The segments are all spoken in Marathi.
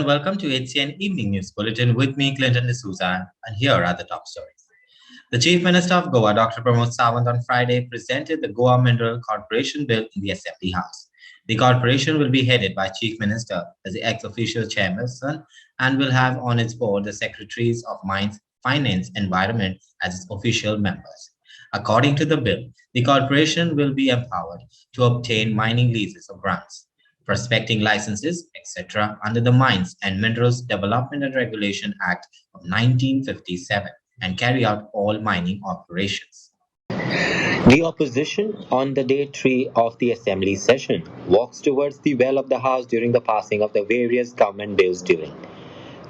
and welcome to HCN Evening News Bulletin with me, Clinton D'Souza, and here are the top stories. The Chief Minister of Goa, Dr. Pramod Sawant, on Friday presented the Goa Mineral Corporation Bill in the Assembly House. The corporation will be headed by Chief Minister as the ex-official chairperson and will have on its board the Secretaries of Mines, Finance, Environment as its official members. According to the bill, the corporation will be empowered to obtain mining leases or grants, prospecting licenses, etc., under the Mines and Minerals Development and Regulation Act of 1957 and carry out all mining operations. The opposition on the day 3 of the assembly session walks towards the well of the House during the passing of the various government bills during.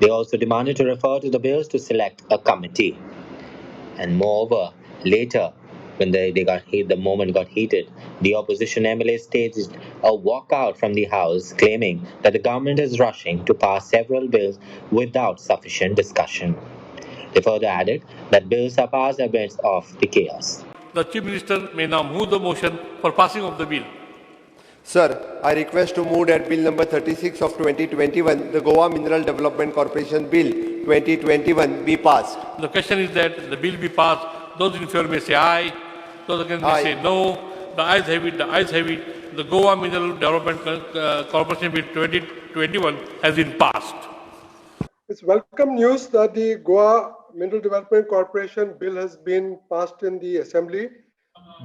They also demanded to refer to the bills to select a committee. And moreover, later, when the moment got heated, the opposition MLA staged a walkout from the House, claiming that the government is rushing to pass several bills without sufficient discussion. They further added that bills are passed amidst of the chaos. The Chief Minister may now move the motion for passing of the bill. Sir, I request to move that Bill number 36 of 2021, the Goa Mineral Development Corporation Bill 2021 be passed. The question is that the bill be passed. Those in favor may say aye. Those against may say no. The ayes have it. The ayes have it. The Goa Mineral Development Corporation Bill 2021 has been passed. It's welcome news that the Goa Mineral Development Corporation bill has been passed in the Assembly,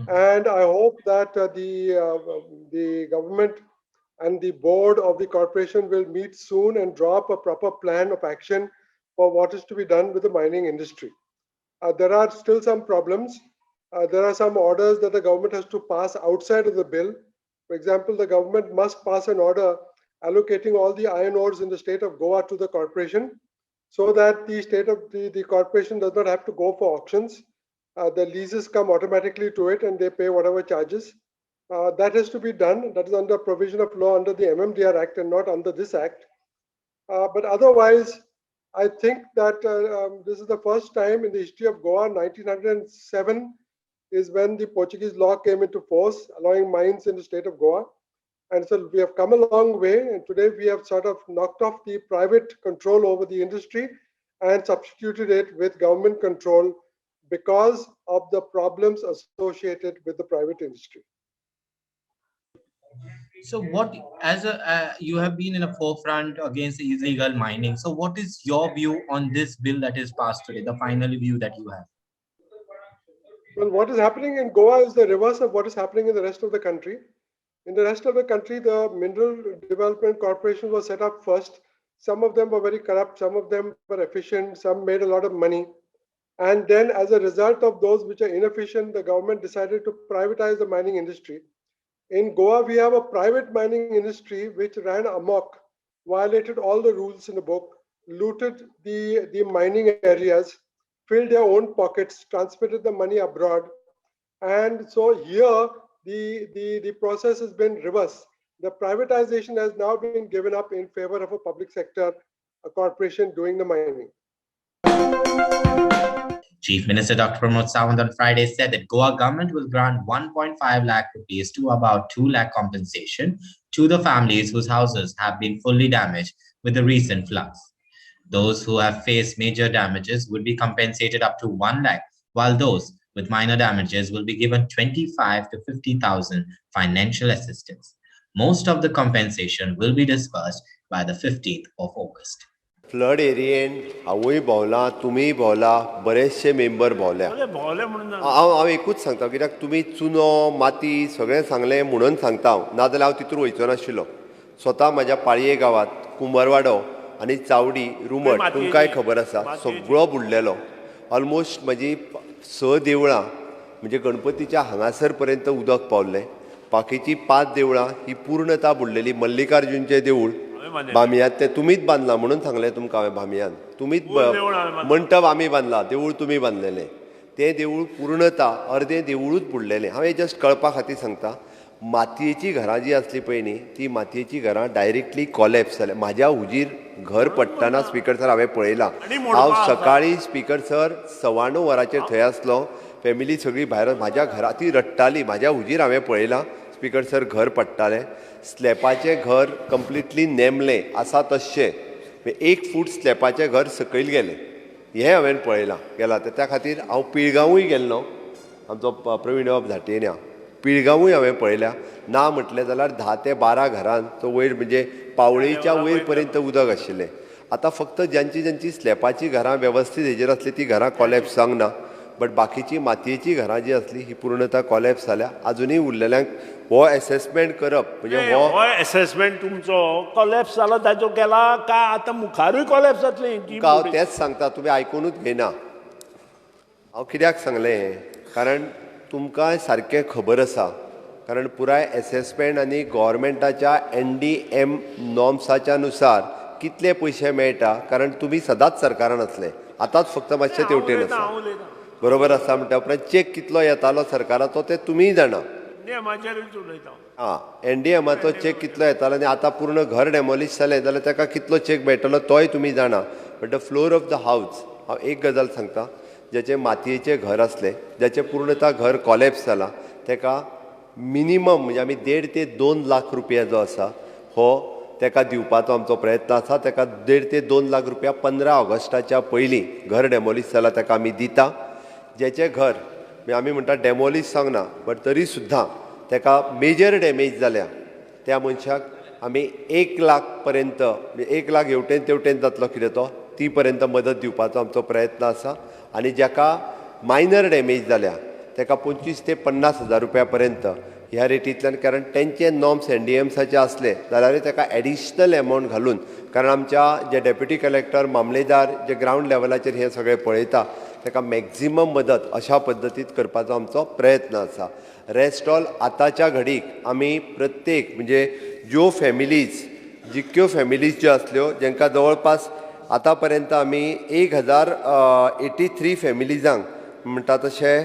and I hope that the government and the board of the corporation will meet soon and draw up a proper plan of action for what is to be done with the mining industry. There are still some problems. There are some orders that the government has to pass outside of the bill. For example, the government must pass an order allocating all the iron ores in the state of Goa to the corporation, so that the corporation does not have to go for auctions. The leases come automatically to it and they pay whatever charges. That has to be done. That is under provision of law under the MMDR Act and not under this Act. But otherwise, I think that this is the first time in the history of Goa. 1907 is when the Portuguese law came into force, allowing mines in the state of Goa. And so we have come a long way, and today we have sort of knocked off the private control over the industry and substituted it with government control because of the problems associated with the private industry. So, what as you have been in a forefront against illegal mining? So, what is your view on this bill that is passed today? The final view that you have. Well, what is happening in Goa is the reverse of what is happening in the rest of the country. In the rest of the country, the Mineral Development Corporation was set up first. Some of them were very corrupt, some of them were efficient, some made a lot of money. And then as a result of those which are inefficient, the government decided to privatize the mining industry. In Goa, we have a private mining industry which ran amok, violated all the rules in the book, looted the mining areas, filled their own pockets, transmitted the money abroad. And so here, the process has been reversed. The privatization has now been given up in favor of a public sector, a corporation doing the mining. Chief Minister Dr. Pramod Sawant on Friday said that Goa government will grant 1.5 lakh rupees to about 2 lakh compensation to the families whose houses have been fully damaged with the recent floods. Those who have faced major damages will be compensated up to 1 lakh, while those with minor damages will be given 25 to 50,000 financial assistance. Most of the compensation will be disbursed by the 15th of August. Flood एरियेन हांवूय भोंवला, तुमीय भोंवला, बरेचशे मेंबर भोंवल्या. हांव एकूच सांगता, कित्याक तुमी चुनो, माती सगळें सांगलें म्हणून सांगता हांव, नाजाल्यार हांव तितूर वयचो नाशिल्लो. स्वता म्हज्या पाळये गांवांत कुंभारवाडो आनी चावडी, रुमट तुमकांय खबर आसा, सगळो बुडलेलो. ऑलमोस्ट म्हजी 6 देवळां म्हणजे गणपतीच्या हांगासर पर्यंत उदक पावल्लें. बाकीची 5 देवळां ही पूर्णता बुडलेली. मल्लिकार्जुनचें देवूळ भामियांत तें तुमीच बांदलां म्हणून सांगलें तुमकां हांवें. भामियांत तुमीच मंटप आमी बांदला, देवूळ तुमी बांदलेलें. तें देवूळ पूर्णता अर्दें देवूळूच बुडलेलें. हांव हें जस्ट कळपा खातीर सांगता. मातयेची घरां जी आसली पळय न्ही, ती मातयेची घरां डायरेक्टली कॉलेप्स जाल्या. म्हाज्या हुजीर घर पडटना स्पिकर सर हांवें पळयलां. हांव सकाळीं स्पिकर सर 9:15 वरांचेर थंय आसलो. फॅमिली सगळी भायर, म्हाज्या घरा ती रडटाली. म्हाज्या हुजीर हांवें पळयलां स्पिकर सर घर पडटालें. स्लॅपाचें घर कंप्लिटली नेमलें आसा तश्शें. 1 फूट स्लॅपाचें घर सकयल गेलें हें हांवें पळयलां गेलां त्या खातीर हांव पिळगांवूय गेल्लो आमचो प्रवीण बाब झांटयेन पिळगांवूय हांवें पळयल्या ना म्हटलें जाल्यार 10 ते 12 घरांचो वयर म्हणजे पावळेच्या वयर पर्यंत उदक आशिल्लें आतां फक्त ज्यांची स्लॅपाची घरां वेवस्थीत हेजेर आसली ती घरां कॉलेप्स जावंक ना बट बाकीची मातयेची घरां जी आसली ही पूर्णता कॉलेप्स जाल्या अजुनूय उरलेल्यांक हो एसेसमेंट करप म्हणजे हो एसेसमेंट तुमचो कॉलेप्स जालो ताजो केला काय आतां मुखारूय कॉलेप्स जातली हांव तेंच सांगता तुमी आयकुनूच घेयना हांव कित्याक सांगलें कारण तुमकां सारकें खबर आसा कारण पुराय एसेसमेंट आनी गव्हर्मेंटाच्या NDM नॉर्म्साच्या नुसार कितले पयशे मेळटा कारण तुमी सदांच सरकारान आसले आतांच फक्त मातशें तेवटेन आसा बरोबर आसा म्हणटा उपरांत चेक कितलो येतालो सरकाराचो ते तुमीय जाणा NDMाचो चेक कितलो येतालो आनी आतां पूर्ण घर डेमोलिश जालें जाल्यार ताका कितलो चेक मेळटलो तोय तुमी जाणा but the floor of the हावस हांव एक गजाल सांगता जेचें मातयेचें घर आसलें जेचें पूर्णता घर कॉलेप्स जालां ताका मिनिमम म्हणजे आमी 1.5 ते 2 लाख रुपया जो आसा हो ताका दिवपाचो आमचो प्रयत्न आसा ताका 1.5 ते 2 लाख रुपया 15 ऑगस्टाच्या पयलीं घर डेमोलिश जालां ताका आमी दिता जेचें घर आमी म्हणटा डेमोलिश जावंक ना बट तरी सुद्दां ताका मेजर डॅमेज जाल्या त्या मनशाक आमी 1 लाख पर्यंत 1 लाख हेवटेन तेवटेन जातलो कितें तो ती पर्यंत मदत दिवपाचो आमचो प्रयत्न आसा आनी जाका मायनर डॅमेज जाल्या ताका 25 ते 50 हजार रुपया पर्यंत ह्या रेटींतल्यान कारण तेंचे नॉर्म्स NDMसाचे आसले जाल्यार ताका एडिशनल एमावंट घालून कारण आमच्या जे डेप्युटी कलेक्टर मामलेदार जे ग्रावंड लेवलाचेर हे सगळें पळयता ताका मॅक्झिमम मदत अशा पद्दतीत करपाचो आमचो प्रयत्न आसा रेस्ट ऑल आतांच्या घडीक आमी प्रत्येक म्हणजे ज्यो फॅमिलीज जितक्यो फॅमिलीज ज्यो आसल्यो जांकां जवळपास आतां पर्यंत आमी 1083 फॅमिलीजांक म्हणटा तशें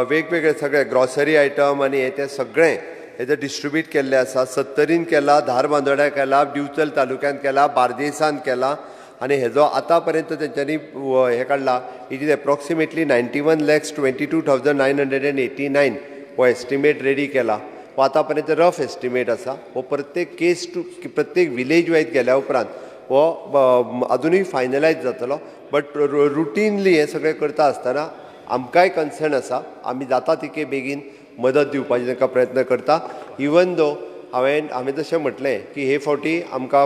वेगवेगळे सगळे ग्रॉसरी आयटम आनी हे ते सगळें हेजे डिस्ट्रिब्यूट केल्ले आसा 70 केला धारबांदोड्या केला दिवचल तालुक्यांत केला बार्देसांत केला आनी हेजो आतां पर्यंत तेंच्यांनी हे काडला इट इज एप्रॉक्सिमेटली 91,22,989 हो एस्टिमेट रेडी केला हो आतां पर्यंत रफ एस्टिमेट आसा हो प्रत्येक केस टू प्रत्येक विलेज वायज गेल्या उपरांत हो अजुनूय फायनलायज जातलो बट रुटीनली हे सगळें करता आसतना आमकांय कन्सर्न आसा आमी जाता तितके बेगीन मदत दिवपाची तांकां प्रयत्न करता इवन दो हांवें जशें म्हटलें की हे फावटी आमकां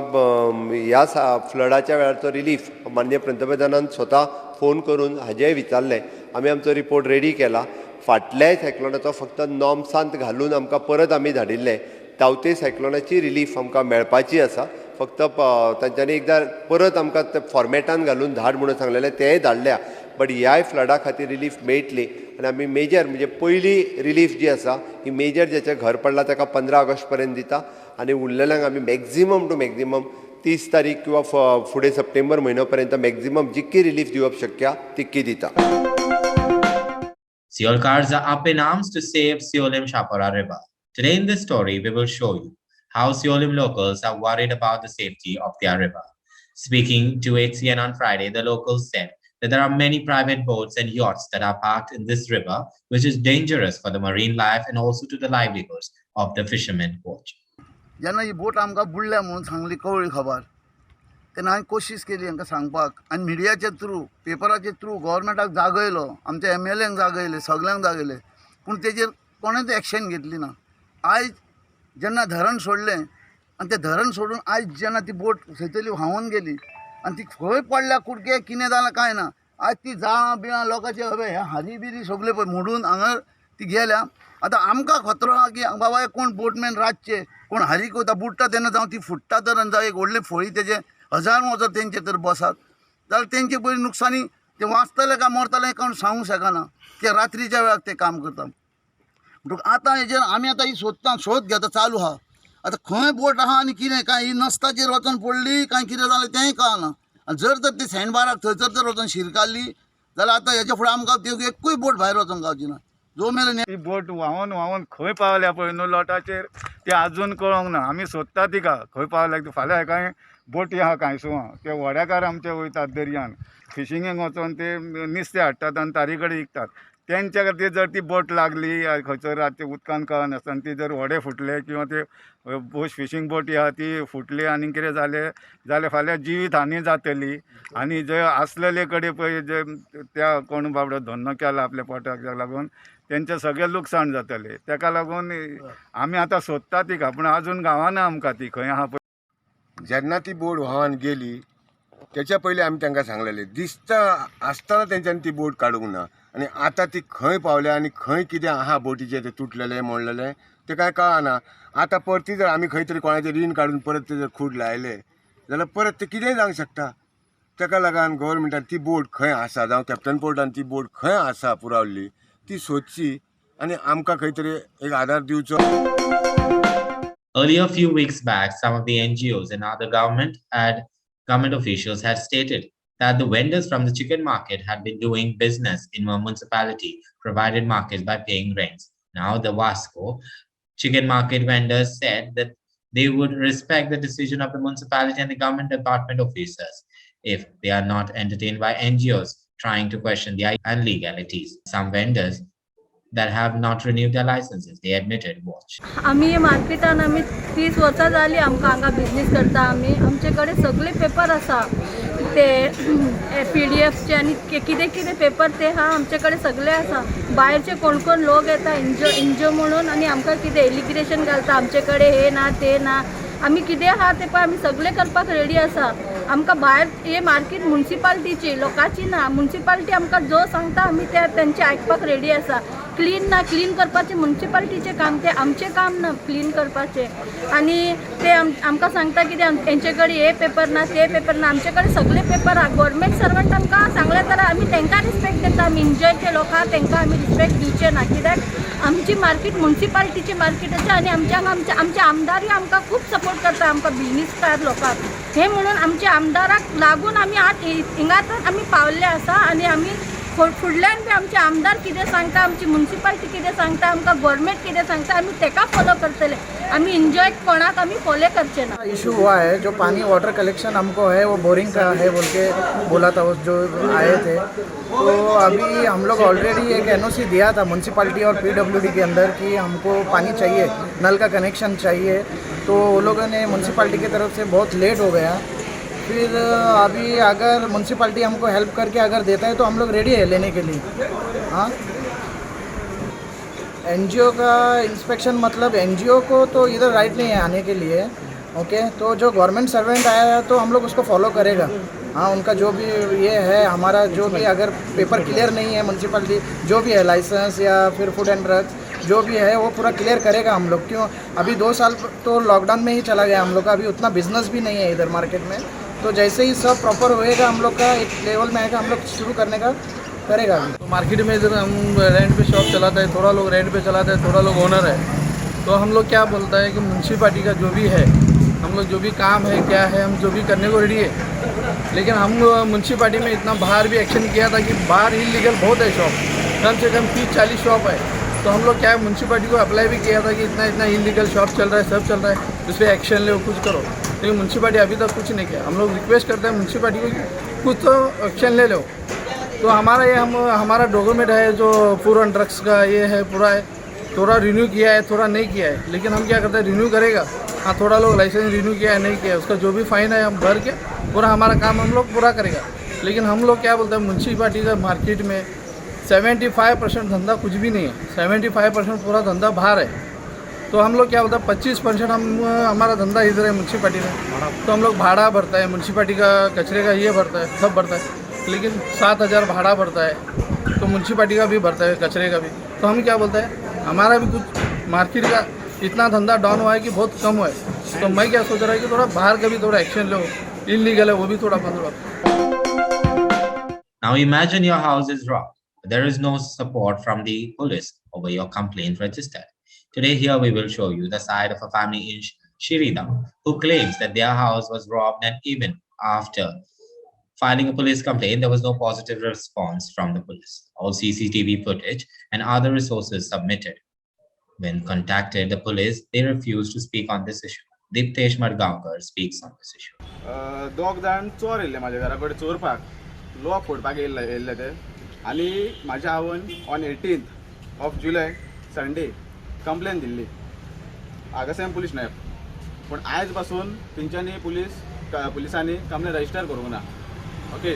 ह्या फ्लडाच्या वेळारचो रिलीफ माननीय पंतप्रधानान स्वता फोन करून हाजेंय विचारलें आमी आमचो रिपोर्ट रेडी केला फाटल्याय सायक्लोनाचो फक्त नॉर्म्सांत घालून आमकां परत आमी धाडिल्ले तावते सायक्लोनाची रिलीफ आमकां मेळपाची आसा फक्त तांच्यांनी एकदां परत आमकां ते फॉर्मेटान घालून धाड म्हणून सांगलेलें तेंय धाडल्या बट ह्याय फ्लडा खातीर रिलीफ मेळटली आनी आमी मेजर म्हणजे पयली रिलीफ जी आसा ही मेजर जेचें घर पडलां ताका 15 ऑगस्ट पर्यंत दिता आनी उरलेल्यांक आमी मॅक्झिमम टू मॅक्झिमम 30 तारीख किंवा फुडें सप्टेंबर म्हयनो पर्यंत मॅक्झिमम जितकी रिलीफ दिवप शक्य तितकी दिता Seolkars are up in arms to save Seolim Chapora River. Today in this story, we will show you how Seolim locals are worried about the safety of their river. Speaking to HCN on Friday, the locals said that there are many private boats and yachts that are parked in this river, which is dangerous for the marine life and also to the livelihoods of the fishermen. जेन्ना ही बोट आमकां बुडल्या म्हणून सांगली कवळी खबर तेन्ना हांवें कोशिश केली हांकां सांगपाक आनी मिडियाचे थ्रू पेपराचे थ्रू गव्हर्मेंटाक जागयलो आमच्या MLAंक जागयले सगल्यांक जागयले पूण तेजेर कोणेच एक्शन घेतली ना आयज जेन्ना धरण सोडलें आनी तें धरण सोडून आयज जेन्ना ती बोट थंयतली व्हांवून गेली आनी ती खंय पडल्या कुडके कितें जालां कांय ना आयज ती जाळां बिळां लोकांचे हवे हे हारी बिरी सगळे पळय मोडून हांगा ती गेल्या आतां आमकां खतरो आहा की बाबा कोण बोटमॅन रातचे कोण हारी वयता बुडटा तेन्ना जावं ती फुट्टा तर आनी जावं एक व्हडले फळी तेजे हजार वचत तेंचे तर बसात जाल्यार तेंचे पयलीं नुकसानी ते वाचतले काय मरतले कोण सांगूंक शकना ते रात्रीच्या वेळार ते काम करता म्हणटकूच आतां हेजेर आमी आतां ही शोध घेता चालू आहा आतां खंय बोट आहा आनी कितें काय ही नस्ताचेर वचून पडली काय कितें जालें तेंय कळना आनी जर तर ती सँडबाराक थंयसर जर वचून शिरकाल्ली जाल्यार आतां हेच्या फुडें आमकां एकूय बोट भायर वचूंक गावची ना जो मेरेन ती बोट व्हांवून खंय पावल्या पळय न्हू लोटाचेर ती आजून कळोंक ना आमी सोदता तिका खंय पावल्या ती फाल्यां कांय बोटी आहा कांय सुवां ते व्हड्याकार आमचे वयतात दर्यान फिशिंगेक वचोन ते नुस्तें हाडटात आनी तारी कडेन विकतात त्यांच्या खातीर जर ती बोट लागली खंयसर रातचे उदकान कळना आसतना ती जर व्हडे फुटले किंवा ते बुश फिशींग बोटी आहा ती फुटली आनी कितें जालें जाल्यार फाल्यां जिवीत हानी जातली आनी जे आसलेले कडेन पळय जे त्या कोण बाबडो धंदो केला आपल्या पोटाक लागून तेंचें सगळें लुकसाण जातलें ताका लागून आमी आतां सोदता ती पूण आजून गावना आमकां ती खंय आहा पळय. जेन्ना ती बोट व्हांवन गेली त्याच्या पयलीं आमी तांकां सांगलेलें दिसता आसतना तेंच्यांनी ती बोट काडूंक ना आनी आतां ती खंय पावल्या आनी खंय कितें आहा बोटीचें तें तुटलेलें मोडलेलें तें कांय कळना. आतां परती जर आमी खंय तरी कोणाचें रीण काडून परत ते जर खूड लायले जाल्यार परत तें कितेंय जावंक शकता. ताका लागून गव्हर्मेंटान ती बोट खंय आसा जावं कॅप्टन पोर्टान ती बोट खंय आसा पुरावल्ली ती सोदची आनी आमकां खंय तरी एक आदार दिवचो. Earlier, a few weeks back, some of the NGOs and other government officials had stated that the vendors from the chicken market had been doing business in a municipality provided markets by paying rents. Now, the Wasco chicken market vendors said that they would respect the decision of the municipality and the government department officers if they are not entertained by NGOs trying to question the illegalities. Some vendors that have not renewed their licenses, they admitted. Watch. आम्ही मार्केटान आम्ही 30 वर्सां जाली आमकां हांगा बिझनेस करता आमी. आमचे कडेन सगळे पेपर आसा ते PDFचे आनी कितें कितें पेपर ते आहा आमचे कडेन सगळे आसा. भायरचे कोण कोण लोक येता इंजो म्हणून आनी आमकां कितें एलिग्रेशन घालता आमचे कडेन हे ना ते ना. आमी कितें आहा ते पळय आमी सगळे करपाक रेडी आसा. आमकां भायर हे मार्केट म्युनिसिपालिटीची लोकांची ना. म्युनिसिपालिटी आमकां जो सांगता आमी तेंचे आयकपाक रेडी आसा. क्लीन करपाचें म्युनिसिपालिटीचें काम तें आमचें काम ना क्लीन करपाचें. आनी ते आमकां सांगता कितें तेंचे कडेन हे पेपर ना ते पेपर ना. आमचे कडेन सगळे पेपर आहा. गव्हर्मेंट सर्वंट आमकां सांगलें जाल्यार आमी तेंकां रिस्पेक्ट दिता. आमी इंजयचे लोक आहा तेंकां आमी रिस्पेक्ट दिवचे ना कित्याक आमची मार्केट म्युनिसिपालिटीची मार्केट आसा आनी आमचे आमदारूय आमकां खूब सपोर्ट करता आमकां बिझनेसकार लोकांक. हे म्हणून आमच्या आमदाराक लागून आमी आज हिंगात आमी पावल्ले आसा आनी आमी फुडल्यान बी आमचे आमदार कितें सांगता आमची म्युनिसिपालिटी कितें सांगता आमकां गव्हर्मेंट कितें सांगता आमी तेका फॉलो करतले. आमी इंजॉय कोणाक आमी फॉलो करचे ना. इशू हुआ है जो पानी वाटर कलेक्शन हमको है वो बोरिंग का है बोल के बोला था जो आए थे. तो अभी हम लोग ऑलरेडी एक NOC दिया था म्युनिसिपालिटी और PWD के अंदर कि हमको पानी चाहिए नल का कनेक्शन चाहिए. तो वो लोगों ने म्युनिसिपालिटी की तरफ से बहुत लेट हो गया. फिर अभी अगर म्युनिसिपालिटी हमको हेल्प करके अगर देता है तो हम लोग रेडी है लेने के लिए. हाँ NGO का इंस्पेक्शन मतलब NGO को तो इधर राइट नहीं है आने के लिए. ओके तो जो गवर्नमेंट सर्वेंट आया है तो हम लोग उसको फॉलो करेगा. हाँ उनका जो भी ये है हमारा जो भी अगर पेपर क्लियर नहीं है म्युनिसिपालिटी जो भी है लाइसेंस या फिर फूड एंड ड्रग्स जो भी है वो पूरा क्लियर करेगा हम लोग. क्यों अभी 2 साल तो लॉकडाउन में ही चला गया हम लोग का. अभी उतना बिजनेस भी नहीं है इधर मार्केट में. तो जैसे ही सब प्रॉपर होएगा हम लोग का एक लेवल में आएगा हम लोग शुरू करने का करेगा. तो मार्केट में इधर हम रेंट पे शॉप चलाते हैं. थोड़ा लोग रेंट पे चलाते हैं थोड़ा लोग ओनर है. तो हम लोग क्या बोलता है कि म्युनिसिपालिटी का जो भी है हम लोग जो भी काम है क्या है हम जो भी करने को रेडी है. लेकिन हम म्युनिसिपालिटी में इतना बाहर भी एक्शन किया था कि बाहर इलीगल बहुत है शॉप. कम से कम 30-40 शॉप है. तो हम लोग क्या है म्युनिसिपालिटी को अप्लाई भी किया था कि इतना इलीगल शॉप चल रहा है सब चल रहा है उस पर एक्शन ले कुछ करो. लेकिन म्युनिसिपालिटी अभी तक कुछ नहीं किया. हम लोग रिक्वेस्ट करते हैं म्युनिसिपालिटी को कुछ तो एक्शन ले लो. तो हमारा डॉक्यूमेंट है जो फूड एंड ड्रग्स का ये है पूरा है. थोड़ा रिन्यू किया है थोड़ा नहीं किया है. लेकिन हम क्या करते हैं रिन्यू करेगा. हाँ थोड़ा लोग लाइसेंस रिन्यू किया है नहीं किया है उसका जो भी फाइन है हम भर के पूरा हमारा काम हम लोग पूरा करेगा. लेकिन हम लोग क्या बोलते हैं म्युनिसिपालिटी का मार्केट में 75% धंधा कुछ भी नहीं है. 75% पूरा धंधा बाहर है. तो हम लोग क्या बोलते हैं 25% हमारा धंधा इधर है म्युनिसिपालिटी में. तो हम लोग भाड़ा भरता है म्युनिसिपालिटी का कचरे का ये भरता है सब भरता है. लेकिन 7,000 भाड़ा भरता है. तो म्युनिसिपालिटी का भी भरता है कचरे का भी. तो हम क्या बोलते हैं हमारा भी कुछ मार्केट का इतना धंधा डाउन हुआ है कि बहुत कम हुआ है. तो मैं क्या सोच रहा है कि थोड़ा बाहर का भी थोड़ा एक्शन लो. इलीगल है वो भी थोड़ा बंद हो. Now imagine your house is robbed. There is no support from the police over your complaint registered. Today here we will show you the side of a family in Shiridam who claims that their house was robbed and even after filing a police complaint there was no positive response from the police. All CCTV footage and other resources submitted. When contacted the police, they refused to speak on this issue. Diptesh Madgaonkar speaks on this issue. 2 जाण चोर येयल्ले म्हाज्या घरा कडेन चोरपाक लॉक फोडपाक येयल्ले ते. आनी म्हाज्या आवयन on 18th of July Sunday complain दिल्ली आगासाम पुलीस नायब, पूण आयज पासून तेंच्यांनी पुलिसांनी कंप्लेन रजिस्टर करूंक ना. ओके,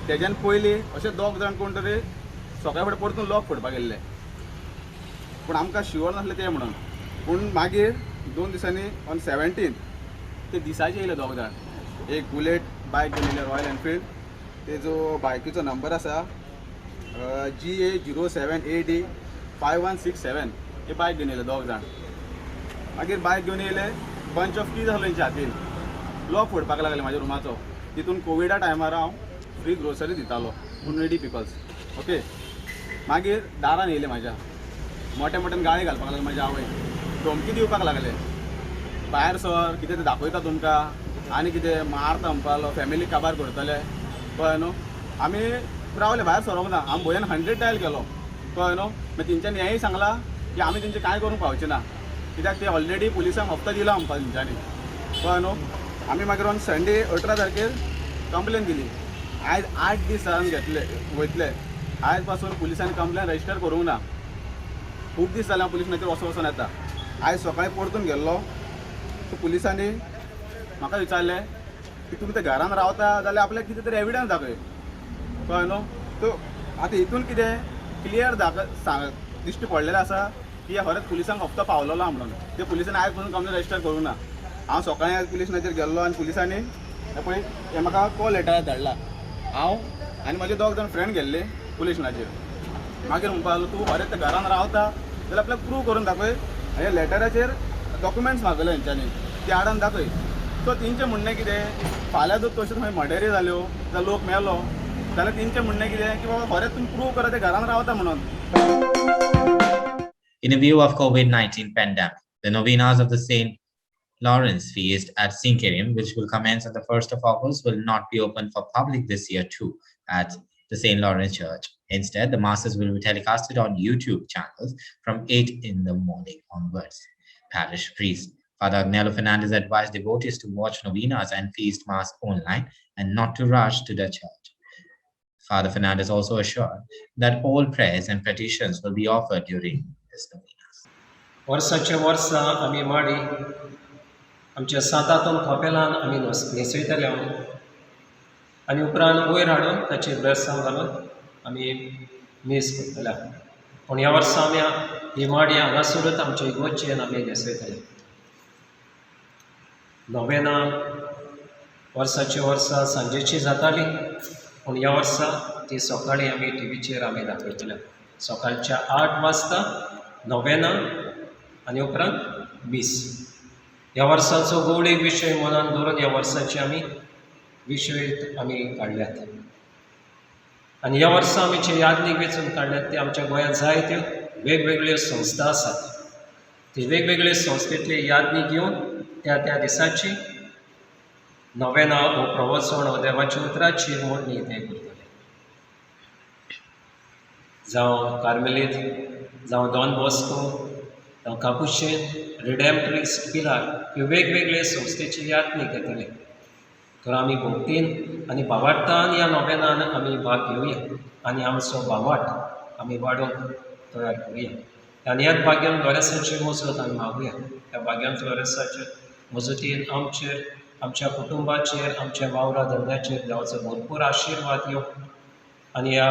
तेज्यान पयलीं अशे 2 जाण कोण तरी सकाळी फुडें परतून लॉक फोडपाक गेल्ले, पूण आमकां शुअर नासलें तें म्हणून. पूण मागीर 2 दिसांनी ऑन 17th ते दिसाचे येयले 2 जाण. एक बुलेट बायक घेवन येयले रॉयल एनफिल्ड, तेजो बायकीचो नंबर आसा GA07AD 5167. हे बायक घेवन येयले 2 जाण. मागीर बायक घेवन येयले, बंच ऑफ कीज आसलो तेंच्या हातीन, लॉक फोडपाक लागले म्हाज्या रुमाचो. तितून कोविडा टायमार हांव फ्री ग्रोसरी दितालो पूण नीडी पिपल्स. ओके, मागीर दारान येयले म्हाज्या, मोठ्या मोठ्यान गाळी घालपाक लागले म्हाज्या आवय, धमकी दिवपाक लागले, भायर सर कितें तें दाखयता तुमकां आनी कितें मारता म्हणपालो, फॅमिली काबार करतले. कळ्ळें न्हू. आमी रावले, भायर सरोंक ना. आमी भंयान 100 डायल केलो. कळ्ळें न्हू. मागीर तेंच्यांनी हेंय सांगलां की आमी तेंचें कांय करूंक पावचे ना, कित्याक ते ऑलरेडी पुलिसांक हप्तो दिला म्हणपाक तेंच्यांनी. कळ्ळें न्हू. आमी मागीर ऑन संडे 18 तारखेर कंप्लेन दिली. आयज 8 दीस जावन घेतले वयतले. आयज पासून पुलिसांनी कंप्लेन रजिस्टर करूंक ना. खूब दीस जाले हांव पुलीस स्टेशनाचेर वचून येता. आयज सकाळीं परतून गेल्लो, सो पुलिसांनी म्हाका विचारलें की तुमी ते घरान रावता जाल्यार आपल्याक कितें तरी एविडन्स दाखय. कळ्ळें न्हू. सो आतां हितून कितें क्लियर दिश्टी पडलेलें आसा की खरेंच पुलिसांक हप्तो पावलेलो म्हणून. ते पुलिसांनी आयज पासून कंप्लेन रजिस्टर करूंक ना. हांव सकाळीं आयज पुलीस स्टेशनाचेर गेल्लो आनी पुलिसांनी पळय हें म्हाका कॉल लेटर धाडला. हांव आनी म्हाजे 2 जाण फ्रेंड गेल्ले पुलीस स्टेशनाचेर. मागीर म्हणपाक लागलो तूं खरेंच ते घरान रावता जाल्यार आपल्याक प्रूव करून दाखय. हे लेटराचेर डॉक्युमेंट्स मागले हेंच्यांनी, ते हाडून दाखय. सो तेंचें म्हणणें कितें, फाल्यां जर तश्यो खंय मर्डरी जाल्यो जाल्यार लोक मेलो जाल्यार तेंचें म्हणणें कितें की बाबा खरेंच तुमी प्रूव करा ते घरान रावता म्हणून. In a view of COVID-19 pandemic, the novenas of the St. Lawrence Feast at Sinkerium, which will commence on the 1st of August, will not be open for public this year too at the St. Lawrence Church. Instead, the masses will be telecasted on YouTube channels from 8 in the morning onwards. Parish priest Father Agnello Fernandez advised devotees to watch novenas and feast mass online and not to rush to the church. Father Fernandez also assured that all prayers and petitions will be offered during this novenas. वर्साचे वर्सा आमी माडी आमच्या सातातून खोपेलान आमी न्हेसयतले आनी उपरांत वयर हाडून ताचेर बेरसांव घालून आमी मीस करतले. पूण ह्या वर्सा आमी ही माडी हांगासरूच आमच्या इगोर्जेन आमी न्हेसयतले. नोवेना वर्साचे वर्सा सांजेची जाताली, पूण ह्या वर्सा ती सकाळीं आमी टीव्हीचेर आमी दाखयतले. सकाळच्या 8 वाजता नोवेना आनी उपरांत मीस. ह्या वर्साचो गौडीक विशय मनान दवरून ह्या वर्साचे आमी विशय आमी काडल्यात. आनी ह्या वर्सा आमी जे यादनीक वेंचून काडल्यात ते आमच्या गोंयांत जायत्यो वेगवेगळ्यो संस्था आसात. ते वेगवेगळे संस्थेंतले यादनीक घेवन त्या दिसाची नोवेना हो प्रवचन हो देवाची उतराची मोडणी ते करतले. जावं कार्मेलीत, जावं डॉन बॉस्को, जावं कापुशीन, रिडेम्पट्रिस्ट पिलार, ह्यो वेगवेगळे संस्थेची यादनीक घेतले. तर आमी भोगतीन आनी भावार्थान ह्या नोवेनान आमी भाग घेवया आनी आमचो भावार्थ आमी वाडोवंक तयार करुया. आनी ह्याच भाग्यान लोरेसाची मजत आमी मागुया. ह्या भाग्यान लोरेसाचे मजतीन आमचेर, आमच्या कुटुंबाचेर, आमच्या वावरा धंद्याचेर देवाचो भरपूर आशिर्वाद येवं आनी ह्या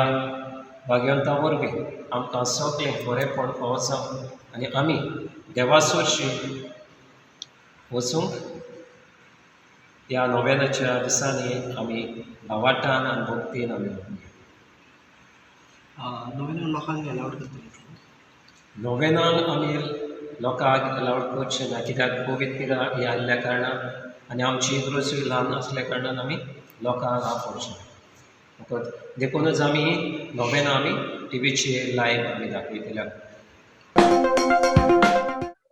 भाग्यवंता वरवीं आमकां सगळें बरेंपण फावो जावं आनी आमी देवासोरशी वचूंक ह्या नोवेनाच्या दिसांनी आमी भावार्थान आनी भक्तीन आमी नोवेना लोकांक अलाउड करतले. नोवेनान आमी लोकांक अलाउड करचे ना, कित्याक कोवीड पिरियड हे आयिल्ल्या कारणान आनी आमची इग्रोसूय ल्हान आसल्या कारणान आमी लोकांक आपोवचे ना. देखूनच आमी नोवेना आमी टीव्हीचेर लायव्ह आमी दाखयतले.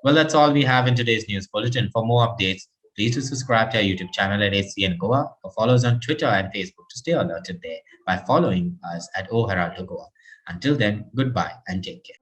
Well, that's all we have in today's news bulletin. For more updates, please do subscribe to our YouTube channel at HCN Goa or follow us on Twitter and Facebook to stay alerted there by following us at O Heraldo Goa. Until then, goodbye and take care.